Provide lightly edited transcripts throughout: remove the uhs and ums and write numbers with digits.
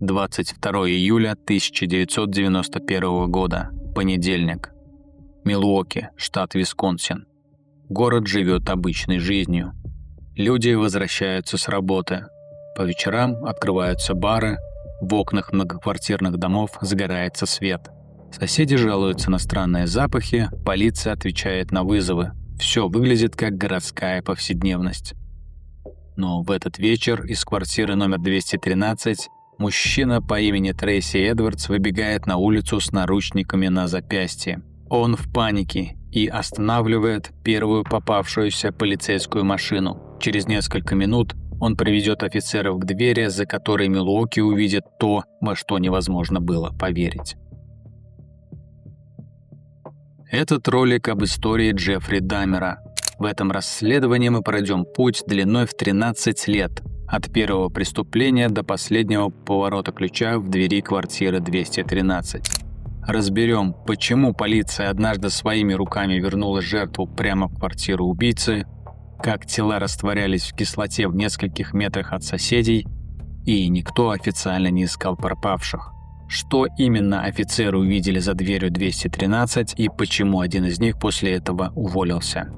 22 июля 1991 года. Понедельник. Милуоки, штат Висконсин. Город живет обычной жизнью. Люди возвращаются с работы. По вечерам открываются бары, в окнах многоквартирных домов загорается свет. Соседи жалуются на странные запахи, полиция отвечает на вызовы. Все выглядит как городская повседневность. Но в этот вечер из квартиры номер 213 мужчина по имени Трейси Эдвардс выбегает на улицу с наручниками на запястье. Он в панике и останавливает первую попавшуюся полицейскую машину. Через несколько минут он приведет офицеров к двери, за которой Милуоки увидит то, во что невозможно было поверить. Этот ролик об истории Джеффри Даммера. В этом расследовании мы пройдем путь длиной в 13 лет, от первого преступления до последнего поворота ключа в двери квартиры 213. Разберем, почему полиция однажды своими руками вернула жертву прямо в квартиру убийцы, как тела растворялись в кислоте в нескольких метрах от соседей, и никто официально не искал пропавших. Что именно офицеры увидели за дверью 213 и почему один из них после этого уволился.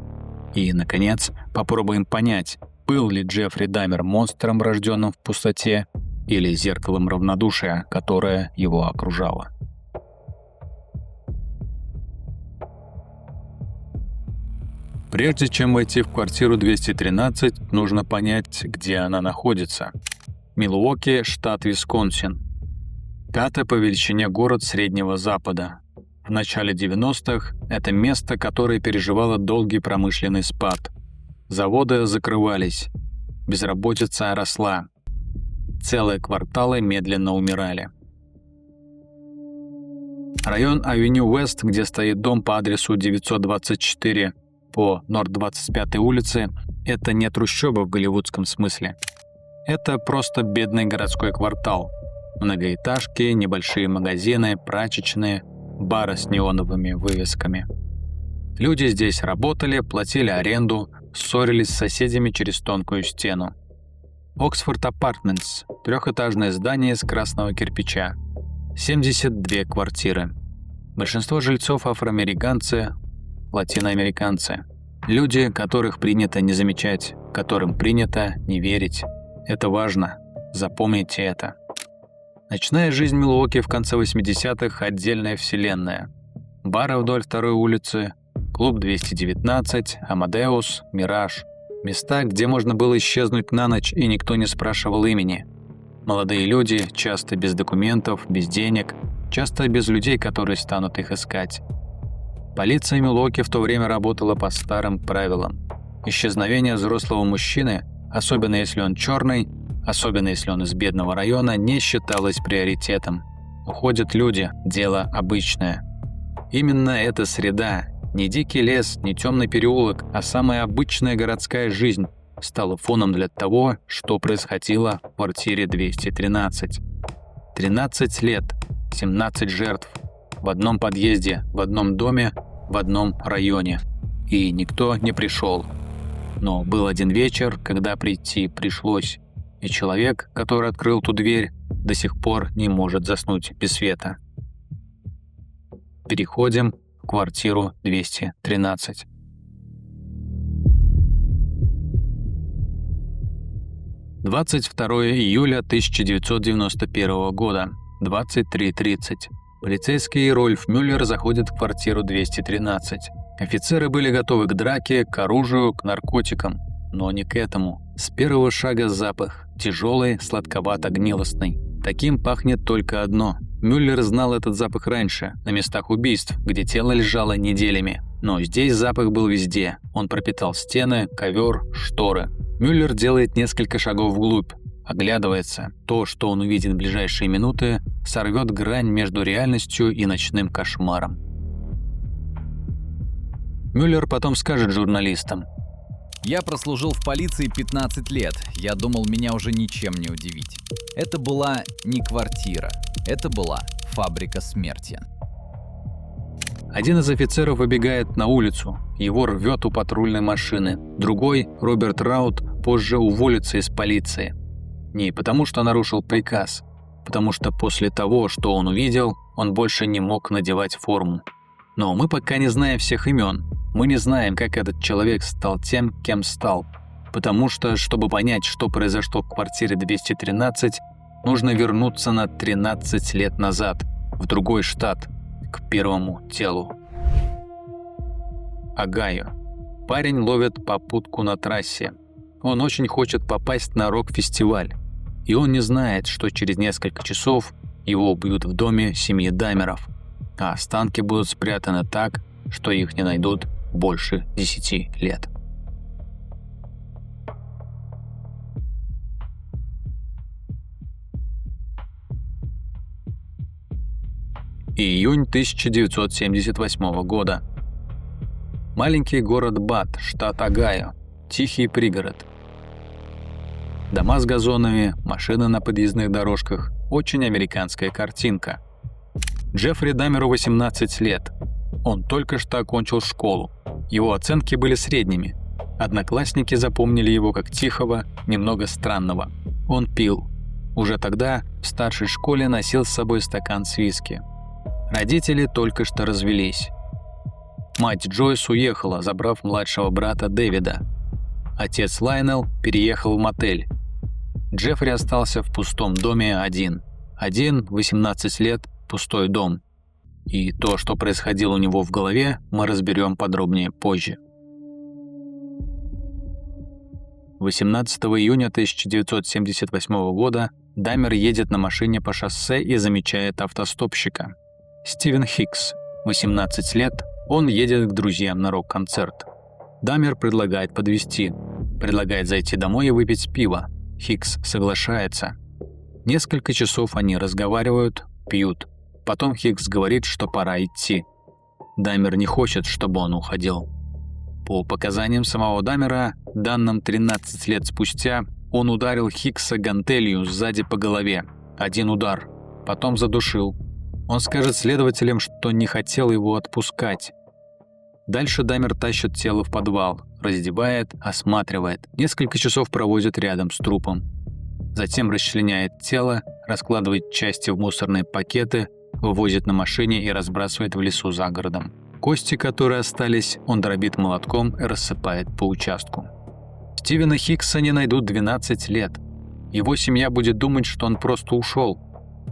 И, наконец, попробуем понять, был ли Джеффри Даммер монстром, рожденным в пустоте, или зеркалом равнодушия, которое его окружало. Прежде чем войти в квартиру 213, нужно понять, где она находится. Милуоки, штат Висконсин. Пятый по величине город Среднего Запада. В начале 90-х это место, которое переживало долгий промышленный спад. Заводы закрывались, безработица росла. Целые кварталы медленно умирали. Район Авеню Вест, где стоит дом по адресу 924 по Норд-25 улице, это не трущоба в голливудском смысле. Это просто бедный городской квартал. Многоэтажки, небольшие магазины, прачечные, бары с неоновыми вывесками. Люди здесь работали, платили аренду, ссорились с соседями через тонкую стену. Оксфорд Апартментс – трехэтажное здание из красного кирпича. 72 квартиры. Большинство жильцов афроамериканцы, латиноамериканцы. Люди, которых принято не замечать, которым принято не верить. Это важно. Запомните это. Ночная жизнь Милуоки в конце 80-х – отдельная вселенная. Бары вдоль второй улицы, клуб 219, Амадеус, Мираж. Места, где можно было исчезнуть на ночь, и никто не спрашивал имени. Молодые люди, часто без документов, без денег, часто без людей, которые станут их искать. Полиция Милуоки в то время работала по старым правилам. Исчезновение взрослого мужчины, особенно если он черный, особенно если он из бедного района, не считалось приоритетом. Уходят люди, дело обычное. Именно эта среда, не дикий лес, не темный переулок, а самая обычная городская жизнь стала фоном для того, что происходило в квартире 213. 13 лет, 17 жертв, в одном подъезде, в одном доме, в одном районе. И никто не пришел. Но был один вечер, когда прийти пришлось. И человек, который открыл ту дверь, до сих пор не может заснуть без света. Переходим в квартиру 213. «22 июля 1991 года, 23:30. Полицейский Рольф Мюллер заходит в квартиру 213. Офицеры были готовы к драке, к оружию, к наркотикам. Но не к этому. С первого шага запах. Тяжелый, сладковато-гнилостный. Таким пахнет только одно. Мюллер знал этот запах раньше, на местах убийств, где тело лежало неделями. Но здесь запах был везде. Он пропитал стены, ковер, шторы. Мюллер делает несколько шагов вглубь. Оглядывается. То, что он увидит в ближайшие минуты, сорвет грань между реальностью и ночным кошмаром. Мюллер потом скажет журналистам: «Я прослужил в полиции 15 лет. Я думал, меня уже ничем не удивить. Это была не квартира. Это была фабрика смерти». Один из офицеров выбегает на улицу. Его рвет у патрульной машины. Другой, Роберт Раут, позже уволится из полиции. Не потому, что нарушил приказ. потому что после того, что он увидел, он больше не мог надевать форму. Но мы пока не знаем всех имен. Мы не знаем, как этот человек стал тем, кем стал. Потому что, чтобы понять, что произошло в квартире 213, нужно вернуться на 13 лет назад, в другой штат, к первому телу. Огайо. Парень ловит попутку на трассе. Он очень хочет попасть на рок-фестиваль. И он не знает, что через несколько часов его убьют в доме семьи Дамеров, а останки будут спрятаны так, что их не найдут больше 10 лет. Июнь 1978 года. Маленький город Бат, штат Огайо. Тихий пригород. Дома с газонами, машины на подъездных дорожках. Очень американская картинка. Джеффри Дамеру 18 лет. Он только что окончил школу. Его оценки были средними. Одноклассники запомнили его как тихого, немного странного. Он пил. Уже тогда в старшей школе носил с собой стакан с виски. Родители только что развелись. Мать Джойс уехала, забрав младшего брата Дэвида. Отец Лайнел переехал в мотель. Джеффри остался в пустом доме один. 18 лет, пустой дом. И то, что происходило у него в голове, мы разберем подробнее позже. 18 июня 1978 года Дамер едет на машине по шоссе и замечает автостопщика. Стивен Хикс, 18 лет, он едет к друзьям на рок-концерт. Дамер предлагает подвезти, предлагает зайти домой и выпить пиво. Хикс соглашается. Несколько часов они разговаривают, пьют. Потом Хикс говорит, что пора идти. Дамер не хочет, чтобы он уходил. По показаниям самого Дамера, данным 13 лет спустя, он ударил Хикса гантелью сзади по голове. Один удар. Потом задушил. Он скажет следователям, что не хотел его отпускать. Дальше Дамер тащит тело в подвал, раздевает, осматривает. Несколько часов проводит рядом с трупом. Затем расчленяет тело, раскладывает части в мусорные пакеты, вывозит на машине и разбрасывает в лесу за городом. Кости, которые остались, он дробит молотком и рассыпает по участку. Стивена Хикса не найдут 12 лет. Его семья будет думать, что он просто ушел.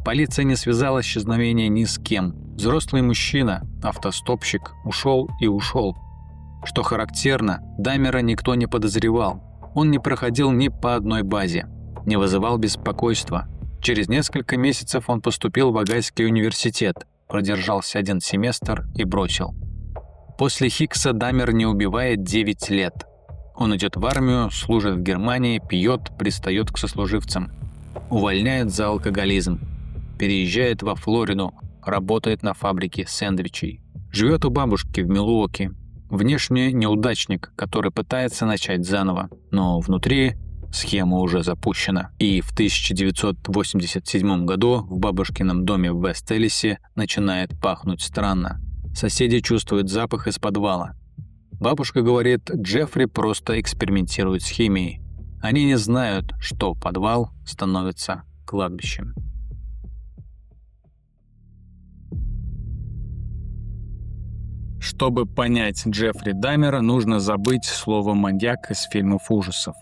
Полиция не связала исчезновение ни с кем. Взрослый мужчина, автостопщик, ушел и ушел. Что характерно, Дамера никто не подозревал. Он не проходил ни по одной базе, не вызывал беспокойства. Через несколько месяцев он поступил в Огайский университет, продержался 1 семестр и бросил. После Хикса Дамер не убивает 9 лет. Он идет в армию, служит в Германии, пьет, пристает к сослуживцам. Увольняет за алкоголизм. Переезжает во Флориду, работает на фабрике сэндвичей. Живет у бабушки в Милуоки. Внешне неудачник, который пытается начать заново, но внутри схема уже запущена. И в 1987 году в бабушкином доме в Вест-Эллисе начинает пахнуть странно. Соседи чувствуют запах из подвала. Бабушка говорит, Джеффри просто экспериментирует с химией. Они не знают, что подвал становится кладбищем. Чтобы понять Джеффри Дамера, нужно забыть слово «маньяк» из фильмов ужасов.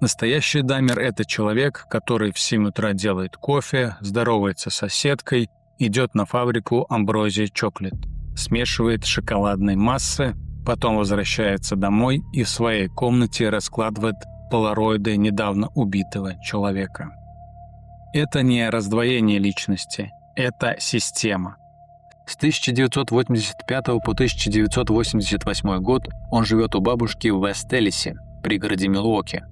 Настоящий Дамер – это человек, который в 7 утра делает кофе, здоровается с соседкой, идет на фабрику Ambrosia Chocolate, смешивает шоколадные массы, потом возвращается домой и в своей комнате раскладывает полароиды недавно убитого человека. Это не раздвоение личности, это система. С 1985 по 1988 год он живет у бабушки в Вест-Эллисе, пригороде Милуоки.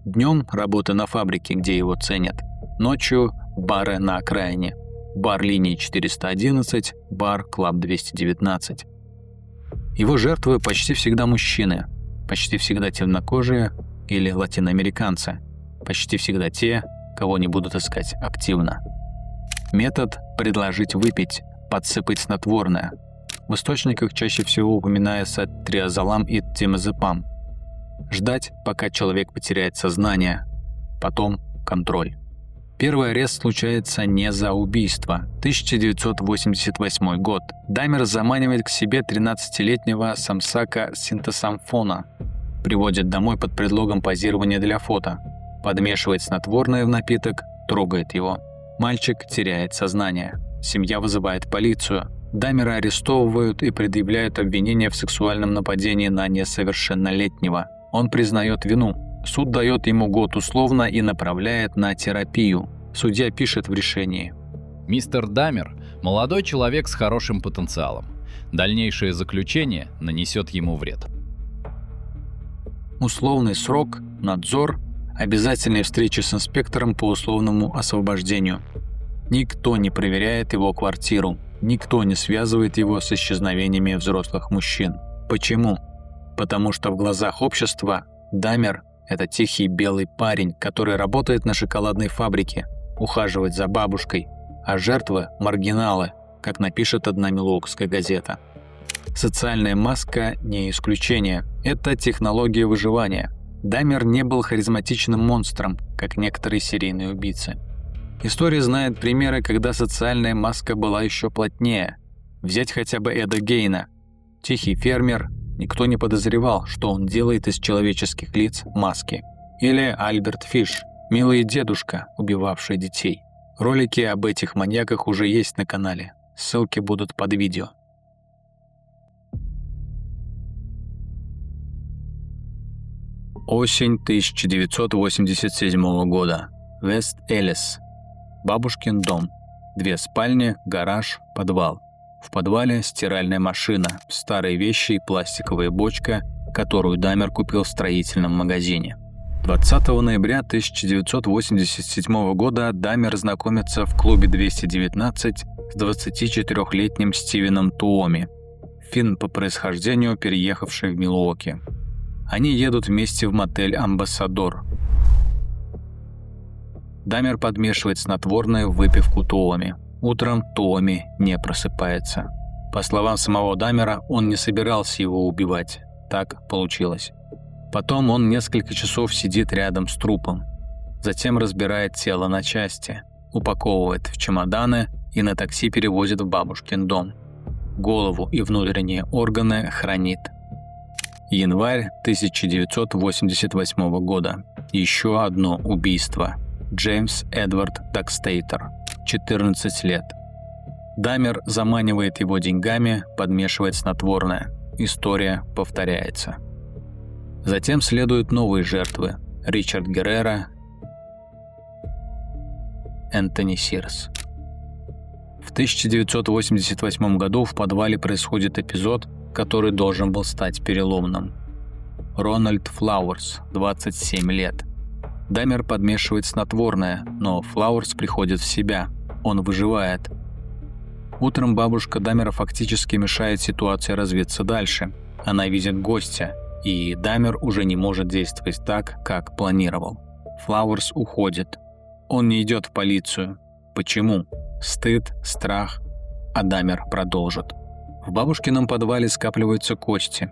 Днем работа на фабрике, где его ценят. Ночью бары на окраине. Бар линии 411, бар Клаб 219. Его жертвы почти всегда мужчины, почти всегда темнокожие или латиноамериканцы, почти всегда те, кого не будут искать активно. Метод – предложить выпить, подсыпать снотворное. В источниках чаще всего упоминается триазолам и темазепам. Ждать, пока человек потеряет сознание. Потом контроль. Первый арест случается не за убийство. 1988 год. Дамер заманивает к себе 13-летнего Самсака Синтесамфона. Приводит домой под предлогом позирования для фото. Подмешивает снотворное в напиток, трогает его. Мальчик теряет сознание. Семья вызывает полицию. Дамера арестовывают и предъявляют обвинение в сексуальном нападении на несовершеннолетнего. Он признает вину. Суд дает ему год условно и направляет на терапию. Судья пишет в решении: Мистер Дамер – молодой человек с хорошим потенциалом. Дальнейшее заключение нанесет ему вред. условный срок, надзор, обязательные встречи с инспектором по условному освобождению. Никто не проверяет его квартиру, никто не связывает его с исчезновениями взрослых мужчин. Почему? Потому что в глазах общества Дамер – это тихий белый парень, который работает на шоколадной фабрике, ухаживает за бабушкой, а жертвы – маргиналы, как напишет одна милуокская газета. Социальная маска не исключение. Это технология выживания. Дамер не был харизматичным монстром, как некоторые серийные убийцы. История знает примеры, когда социальная маска была еще плотнее. Взять хотя бы Эда Гейна. Тихий фермер, никто не подозревал, что он делает из человеческих лиц маски. Или Альберт Фиш, милый дедушка, убивавший детей. Ролики об этих маньяках уже есть на канале. Ссылки будут под видео. Осень 1987 года. Вест-Эллис. Бабушкин дом. 2 спальни, гараж, подвал. В подвале стиральная машина, старые вещи и пластиковая бочка, которую Дамер купил в строительном магазине. 20 ноября 1987 года Дамер знакомится в клубе 219 с 24-летним Стивеном Туоми, финн по происхождению, переехавший в Милуоки. Они едут вместе в мотель «Амбассадор». Дамер подмешивает снотворное в выпивку Туоми. Утром Туоми не просыпается. По словам самого Дамера, он не собирался его убивать. Так получилось. Потом он несколько часов сидит рядом с трупом. Затем разбирает тело на части, упаковывает в чемоданы и на такси перевозит в бабушкин дом. Голову и внутренние органы хранит. Январь 1988 года. Еще одно убийство. Джеймс Эдвард Дакстейтер, 14 лет. Дамер заманивает его деньгами, подмешивает снотворное. История повторяется. Затем следуют новые жертвы. Ричард Геррера, Энтони Сирс. В 1988 году в подвале происходит эпизод, который должен был стать переломным. Рональд Флауэрс, 27 лет. Дамер подмешивает снотворное, но Флауэрс приходит в себя. Он выживает. Утром бабушка Дамера фактически мешает ситуации развиться дальше. Она видит гостя, и Дамер уже не может действовать так, как планировал. Флауэрс уходит. Он не идет в полицию. Почему? Стыд, страх. А Дамер продолжит. В бабушкином подвале скапливаются кости.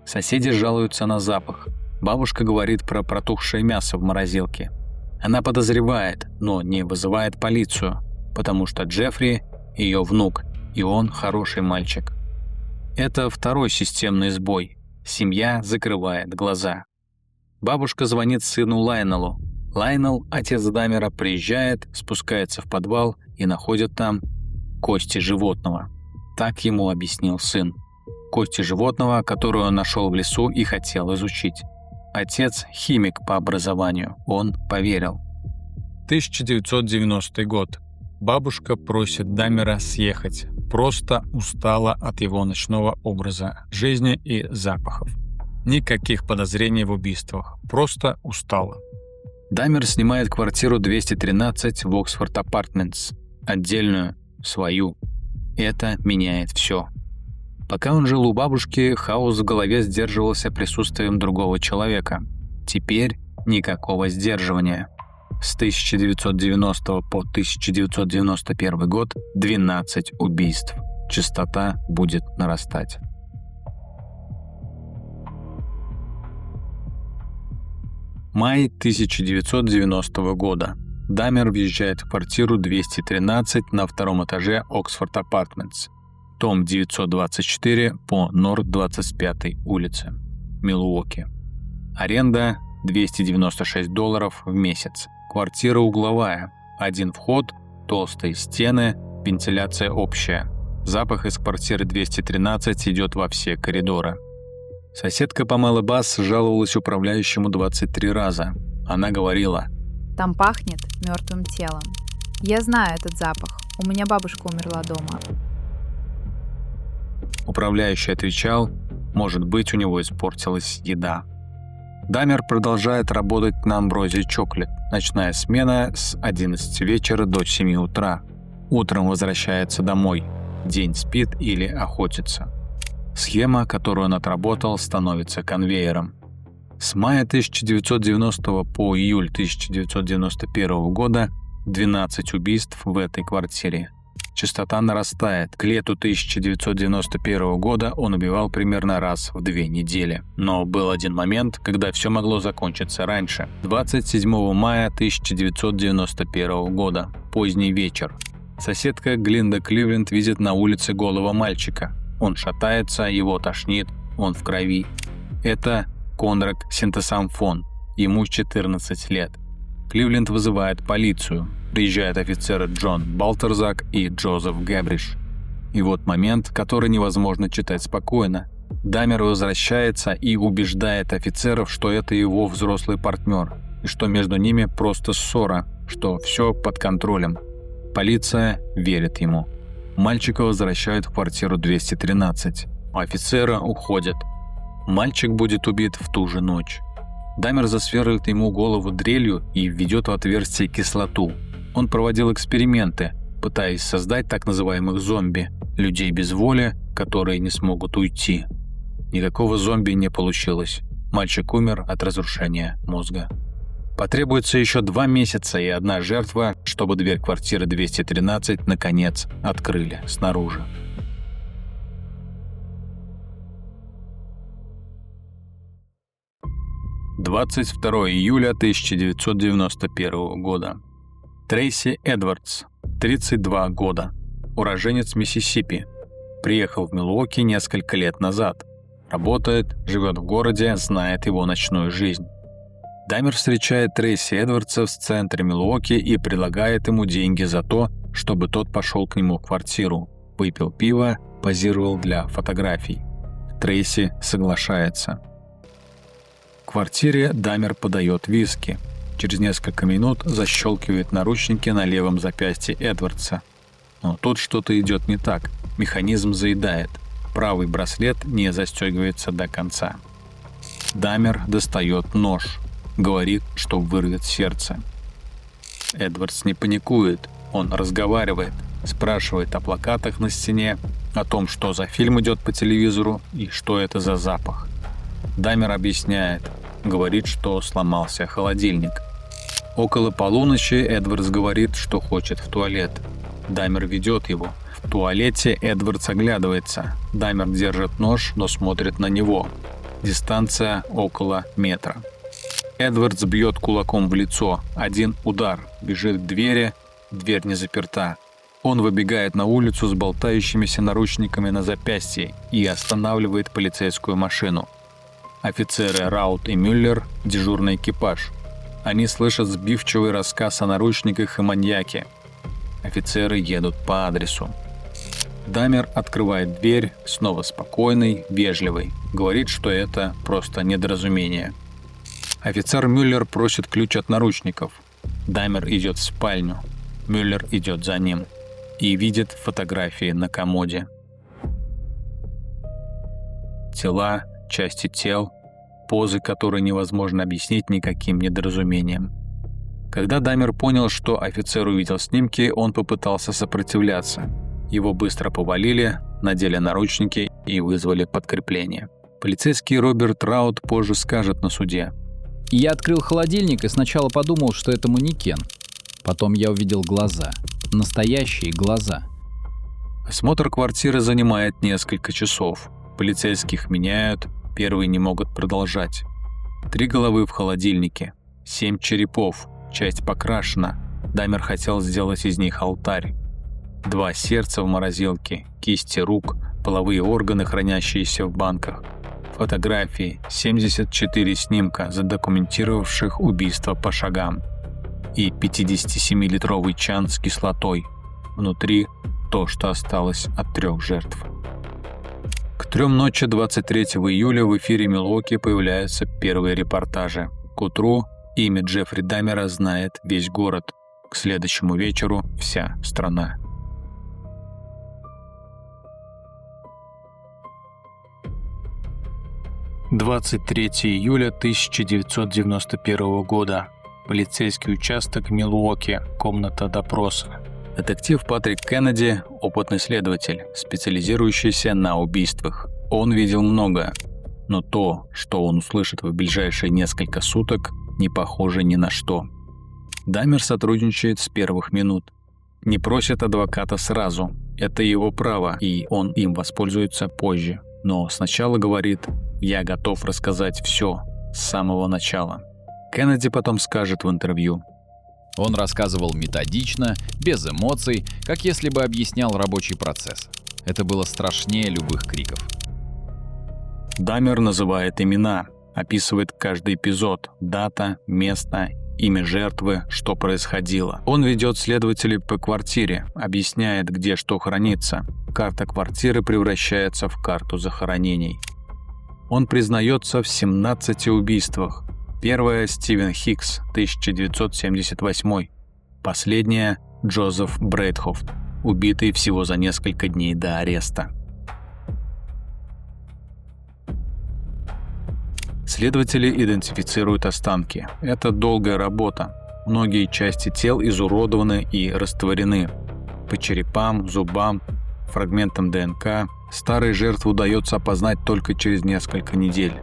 Соседи жалуются на запах. Бабушка говорит про протухшее мясо в морозилке. Она подозревает, но не вызывает полицию, потому что Джеффри – ее внук, и он хороший мальчик. Это второй системный сбой. Семья закрывает глаза. Бабушка звонит сыну Лайнелу. Лайнел, отец Дамера, приезжает, спускается в подвал и находит там кости животного. Так ему объяснил сын. Кости животного, которую он нашел в лесу и хотел изучить. Отец – химик по образованию. Он поверил. 1990 год. Бабушка просит Дамера съехать. Просто устала от его ночного образа жизни и запахов. Никаких подозрений в убийствах. Просто устала. Дамер снимает квартиру 213 в Оксфорд Апартментс. Отдельную, свою. Это меняет все. Пока он жил у бабушки, хаос в голове сдерживался присутствием другого человека. Теперь никакого сдерживания. С 1990 по 1991 год 12 убийств. Частота будет нарастать. Май 1990 года. Дамер въезжает в квартиру 213 на втором этаже Оксфорд Апартментс, дом 924 по Норд 25 улице, Милуоки. Аренда $296 в месяц. Квартира угловая, один вход, толстые стены, вентиляция общая. Запах из квартиры 213 идет во все коридоры. Соседка Памела Басс жаловалась управляющему 23 раза. Она говорила: «Там пахнет мертвым телом. Я знаю этот запах. У меня бабушка умерла дома». Управляющий отвечал: может быть, у него испортилась еда. Дамер продолжает работать на Амброзии Чоклет. Ночная смена с 11 вечера до 7 утра. Утром возвращается домой. День спит или охотится. Схема, которую он отработал, становится конвейером. С мая 1990 по июль 1991 года 12 убийств в этой квартире. Частота нарастает. К лету 1991 года он убивал примерно раз в 2 недели. Но был один момент, когда все могло закончиться раньше. 27 мая 1991 года. Поздний вечер. Соседка Глинда Кливленд видит на улице голого мальчика. Он шатается, его тошнит, он в крови. Это Конрак Синтесамфон. Ему 14 лет. Кливленд вызывает полицию. Приезжают офицеры Джон Балтерзак и Джозеф Гэбриш. И вот момент, который невозможно читать спокойно. Дамер возвращается и убеждает офицеров, что это его взрослый партнер, и что между ними просто ссора, что все под контролем. Полиция верит ему. Мальчика возвращают в квартиру 213. Офицеры уходят. Мальчик будет убит в ту же ночь. Дамер засверлит ему голову дрелью и введет в отверстие кислоту. Он проводил эксперименты, пытаясь создать так называемых зомби, людей без воли, которые не смогут уйти. Никакого зомби не получилось. Мальчик умер от разрушения мозга. Потребуется еще 2 месяца и 1 жертва, чтобы дверь квартиры 213 наконец открыли снаружи. – 22 июля 1991 года. Трейси Эдвардс, 32 года, уроженец Миссисипи. Приехал в Милуоки несколько лет назад. Работает, живет в городе, знает его ночную жизнь. Дамер встречает Трейси Эдвардса в центре Милуоки и предлагает ему деньги за то, чтобы тот пошел к нему в квартиру, выпил пиво, позировал для фотографий. Трейси соглашается. В квартире Дамер подает виски. Через несколько минут защелкивает наручники на левом запястье Эдвардса. Но тут что-то идет не так. Механизм заедает. Правый браслет не застегивается до конца. Дамер достает нож. Говорит, что вырвет сердце. Эдвардс не паникует. Он разговаривает, спрашивает о плакатах на стене, о том, что за фильм идет по телевизору и что это за запах. Дамер объясняет. Говорит, что сломался холодильник. Около полуночи Эдвардс говорит, что хочет в туалет. Дамер ведет его. В туалете Эдвардс оглядывается. Дамер держит нож, но смотрит на него. Дистанция около метра. Эдвардс бьет кулаком в лицо. 1 удар. Бежит к двери. Дверь не заперта. Он выбегает на улицу с болтающимися наручниками на запястье и останавливает полицейскую машину. Офицеры Раут и Мюллер – дежурный экипаж. Они слышат сбивчивый рассказ о наручниках и маньяке. Офицеры едут по адресу. Дамер открывает дверь, снова спокойный, вежливый. Говорит, что это просто недоразумение. Офицер Мюллер просит ключ от наручников. Дамер идет в спальню. Мюллер идет за ним и видит фотографии на комоде. Тела, части тел, позы, которые невозможно объяснить никаким недоразумением. Когда Дамер понял, что офицер увидел снимки, он попытался сопротивляться. Его быстро повалили, надели наручники и вызвали подкрепление. Полицейский Роберт Раут позже скажет на суде: Я открыл холодильник и сначала подумал, что это манекен. Потом я увидел глаза. Настоящие глаза. Осмотр квартиры занимает несколько часов. Полицейских меняют, первые не могут продолжать. 3 головы в холодильнике, 7 черепов, часть покрашена, Даммер хотел сделать из них алтарь. 2 сердца в морозилке, кисти рук, половые органы, хранящиеся в банках, фотографии, 74 снимка, задокументировавших убийство по шагам, и 57-литровый чан с кислотой. Внутри то, что осталось от 3 жертв. К 3 ночи 23 июля в эфире Милуоки появляются первые репортажи. К утру имя Джеффри Даммера знает весь город. К следующему вечеру вся страна. «23 июля 1991 года. Полицейский участок Милуоки. Комната допроса. Детектив Патрик Кеннеди – опытный следователь, специализирующийся на убийствах. Он видел многое, но то, что он услышит в ближайшие несколько суток, не похоже ни на что. Даммер сотрудничает с первых минут. Не просит адвоката сразу. Это его право, и он им воспользуется позже. Но сначала говорит: «Я готов рассказать все с самого начала». Кеннеди потом скажет в интервью: Он рассказывал методично, без эмоций, как если бы объяснял рабочий процесс. Это было страшнее любых криков. Даммер называет имена, описывает каждый эпизод, дата, место, имя жертвы, что происходило. Он ведет следователей по квартире, объясняет, где что хранится. Карта квартиры превращается в карту захоронений. Он признается в 17 убийствах. Первое – Стивен Хикс, 1978. Последнее – Джозеф Брейтхофт, убитый всего за несколько дней до ареста. Следователи идентифицируют останки. Это долгая работа. Многие части тел изуродованы и растворены. По черепам, зубам, фрагментам ДНК старые жертвы удается опознать только через несколько недель.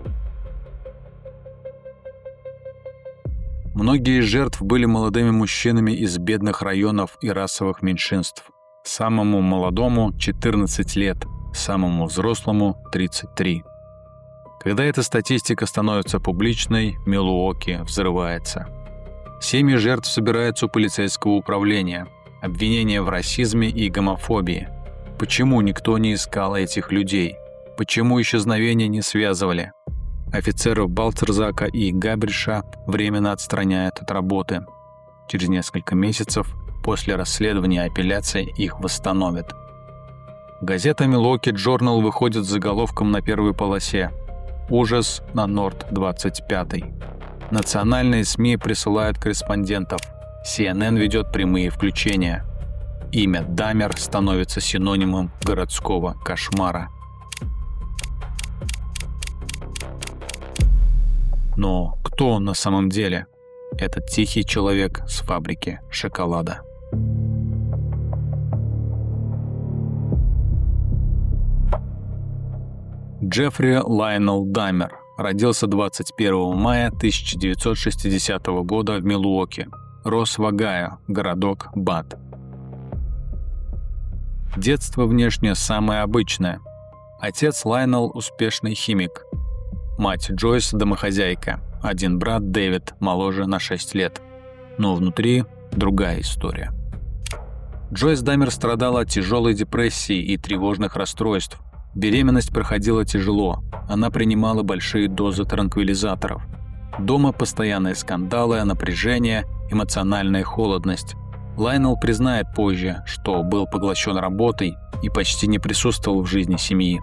Многие из жертв были молодыми мужчинами из бедных районов и расовых меньшинств. Самому молодому – 14 лет, самому взрослому – 33. Когда эта статистика становится публичной, Милуоки взрывается. Семьи жертв собираются у полицейского управления. Обвинения в расизме и гомофобии. Почему никто не искал этих людей? Почему исчезновения не связывали? Офицеров Балцерзака и Габриша временно отстраняют от работы. Через несколько месяцев после расследования апелляции их восстановят. Газета Милуоки Джорнал выходит с заголовком на первой полосе: «Ужас на Норд 25». Национальные СМИ присылают корреспондентов. CNN ведет прямые включения. Имя Даммер становится синонимом городского кошмара. Но кто он на самом деле? Этот тихий человек с фабрики шоколада. Джеффри Лайонел Даммер родился 21 мая 1960 года в Милуоки. Рос в Огайо, городок Бат. Детство внешне самое обычное. Отец Лайонел – успешный химик. Мать Джойс – домохозяйка. Один брат Дэвид, моложе на 6 лет. Но внутри другая история. Джойс Даммер страдала от тяжелой депрессии и тревожных расстройств. Беременность проходила тяжело. Она принимала большие дозы транквилизаторов. Дома постоянные скандалы, напряжение, эмоциональная холодность. Лайонел признает позже, что был поглощен работой и почти не присутствовал в жизни семьи.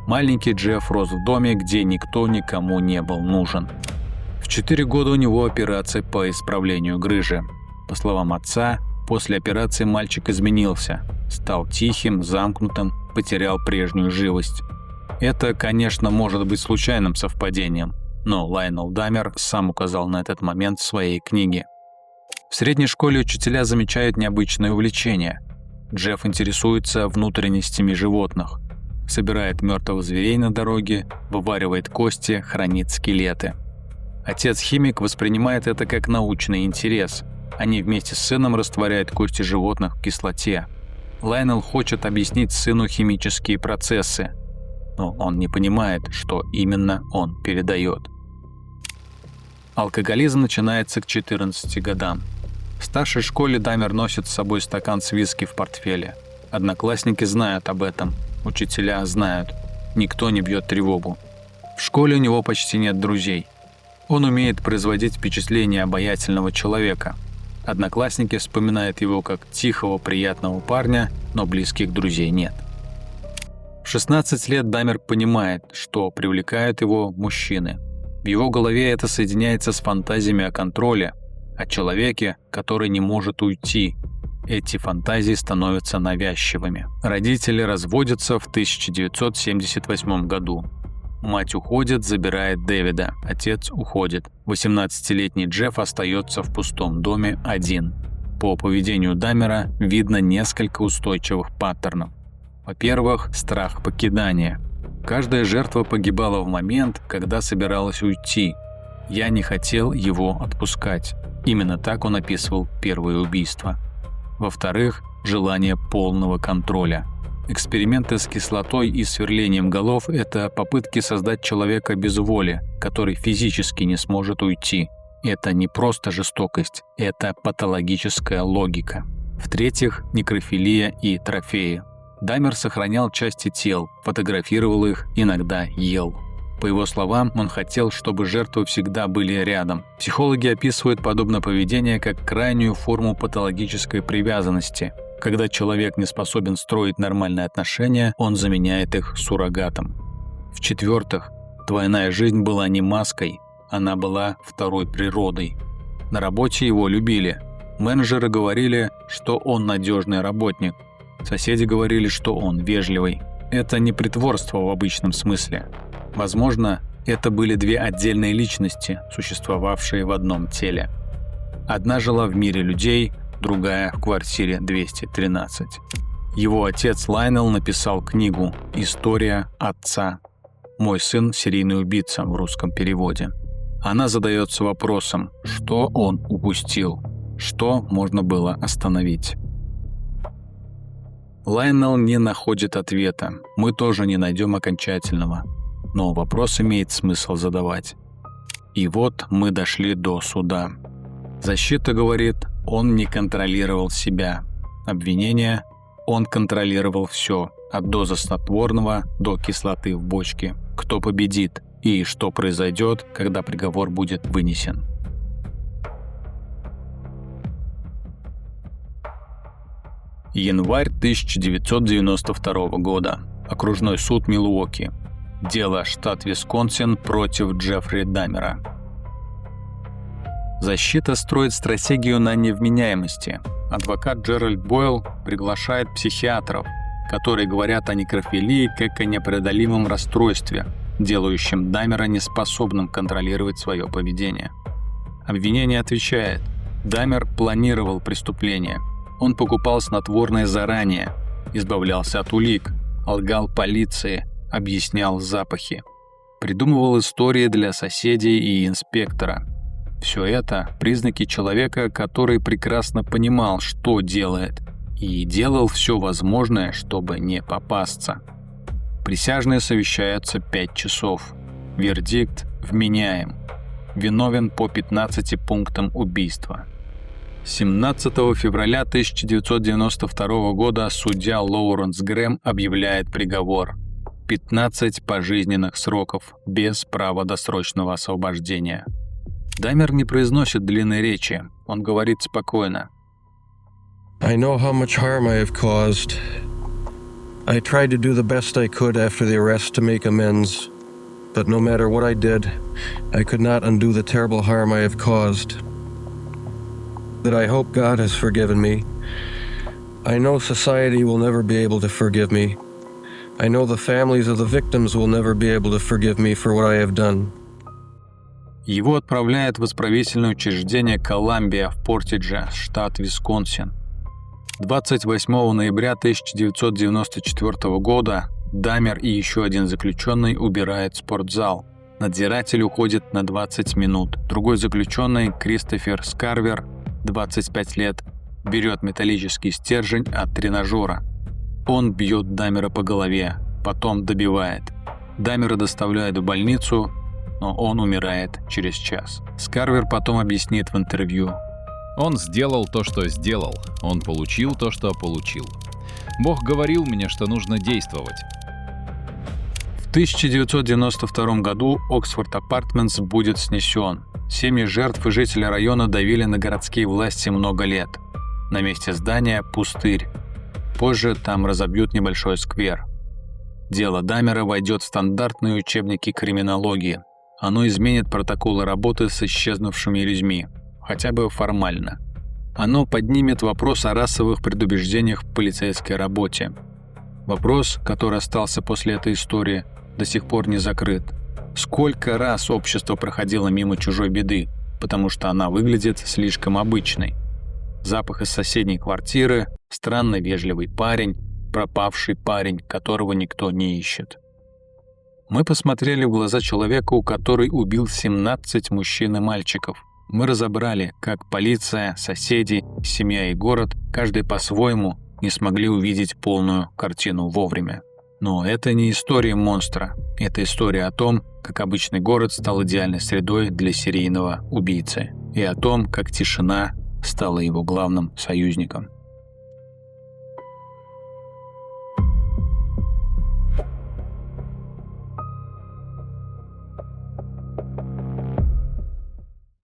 Маленький Джефф рос в доме, где никто никому не был нужен. В 4 года у него операция по исправлению грыжи. По словам отца, после операции мальчик изменился, стал тихим, замкнутым, потерял прежнюю живость. Это, конечно, может быть случайным совпадением, но Лайонел Даммер сам указал на этот момент в своей книге. В средней школе учителя замечают необычное увлечение. Джефф интересуется внутренностями животных, собирает мертвых зверей на дороге, вываривает кости, хранит скелеты. Отец-химик воспринимает это как научный интерес. Они вместе с сыном растворяют кости животных в кислоте. Лайонел хочет объяснить сыну химические процессы, но он не понимает, что именно он передает. Алкоголизм начинается к 14 годам. В старшей школе Дамер носит с собой стакан с виски в портфеле. Одноклассники знают об этом, учителя знают. Никто не бьет тревогу. В школе у него почти нет друзей. Он умеет производить впечатление обаятельного человека. Одноклассники вспоминают его как тихого, приятного парня, но близких друзей нет. В 16 лет Дамер понимает, что привлекают его мужчины. В его голове это соединяется с фантазиями о контроле, о человеке, который не может уйти. Эти фантазии становятся навязчивыми. Родители разводятся в 1978 году. Мать уходит, забирает Дэвида. Отец уходит. 18-летний Джефф остается в пустом доме один. По поведению Дамера видно несколько устойчивых паттернов. Во-первых, страх покидания. Каждая жертва погибала в момент, когда собиралась уйти. Я не хотел его отпускать. Именно так он описывал первое убийство. Во-вторых, желание полного контроля. Эксперименты с кислотой и сверлением голов – это попытки создать человека без воли, который физически не сможет уйти. Это не просто жестокость, это патологическая логика. В-третьих, некрофилия и трофеи. Дамер сохранял части тел, фотографировал их, иногда ел. По его словам, он хотел, чтобы жертвы всегда были рядом. Психологи описывают подобное поведение как крайнюю форму патологической привязанности. Когда человек не способен строить нормальные отношения, он заменяет их суррогатом. В-четвертых, двойная жизнь была не маской, она была второй природой. На работе его любили. Менеджеры говорили, что он надежный работник. Соседи говорили, что он вежливый. Это не притворство в обычном смысле. Возможно, это были две отдельные личности, существовавшие в одном теле. Одна жила в мире людей, другая в квартире 213. Его отец Лайнел написал книгу «История отца. Мой сын – серийный убийца» в русском переводе. Она задается вопросом, что он упустил, что можно было остановить. Лайнел не находит ответа, мы тоже не найдем окончательного. Но вопрос имеет смысл задавать. И вот мы дошли до суда. Защита говорит, он не контролировал себя. Обвинение – он контролировал все, от дозы снотворного до кислоты в бочке. Кто победит и что произойдет, когда приговор будет вынесен. Январь 1992 года. Окружной суд Милуоки. Дело штат Висконсин против Джеффри Дамера. Защита строит стратегию на невменяемости. Адвокат Джеральд Бойл приглашает психиатров, которые говорят о некрофилии как о непреодолимом расстройстве, делающем Дамера неспособным контролировать свое поведение. Обвинение отвечает: Дамер планировал преступление. Он покупал снотворное заранее, избавлялся от улик, лгал полиции, объяснял запахи, придумывал истории для соседей и инспектора. Все это признаки человека, который прекрасно понимал, что делает, и делал все возможное, чтобы не попасться. Присяжные совещаются 5 часов. Вердикт вменяем. Виновен по 15 пунктам убийства. 17 февраля 1992 года судья Лоуренс Грэм объявляет приговор. 15 пожизненных сроков без права досрочного освобождения. Дамер не произносит длинной речи, он говорит спокойно. I know how much harm I have caused. I tried to do the best I could after the arrest to make amends, but no matter what I did, I could not undo the terrible harm I have caused. That I hope God has forgiven me. I know society will never be able to forgive me. I know the families of the victims will never be able to forgive me for what I have done. Его отправляют в исправительное учреждение Колумбия в Портидже, штат Висконсин. 28 ноября 1994 года Дамер и еще один заключенный убирают спортзал. Надзиратель уходит на 20 минут. Другой заключенный, Кристофер Скарвер, 25 лет, берет металлический стержень от тренажера. Он бьет Дамера по голове, потом добивает. Дамера доставляют в больницу, но он умирает через час. Скарвер потом объяснит в интервью: Он сделал то, что сделал. Он получил то, что получил. Бог говорил мне, что нужно действовать. В 1992 году Оксфорд Апартментс будет снесен. Семьи жертв и жители района давили на городские власти много лет. На месте здания пустырь. Позже там разобьют небольшой сквер. Дело Даммера войдет в стандартные учебники криминологии. Оно изменит протоколы работы с исчезнувшими людьми, хотя бы формально. Оно поднимет вопрос о расовых предубеждениях в полицейской работе. Вопрос, который остался после этой истории, до сих пор не закрыт. Сколько раз общество проходило мимо чужой беды, потому что она выглядит слишком обычной? Запах из соседней квартиры, странно вежливый парень, пропавший парень, которого никто не ищет. Мы посмотрели в глаза человеку, который убил 17 мужчин и мальчиков. Мы разобрали, как полиция, соседи, семья и город, каждый по-своему, не смогли увидеть полную картину вовремя. Но это не история монстра. Это история о том, как обычный город стал идеальной средой для серийного убийцы. И о том, как тишина стала его главным союзником.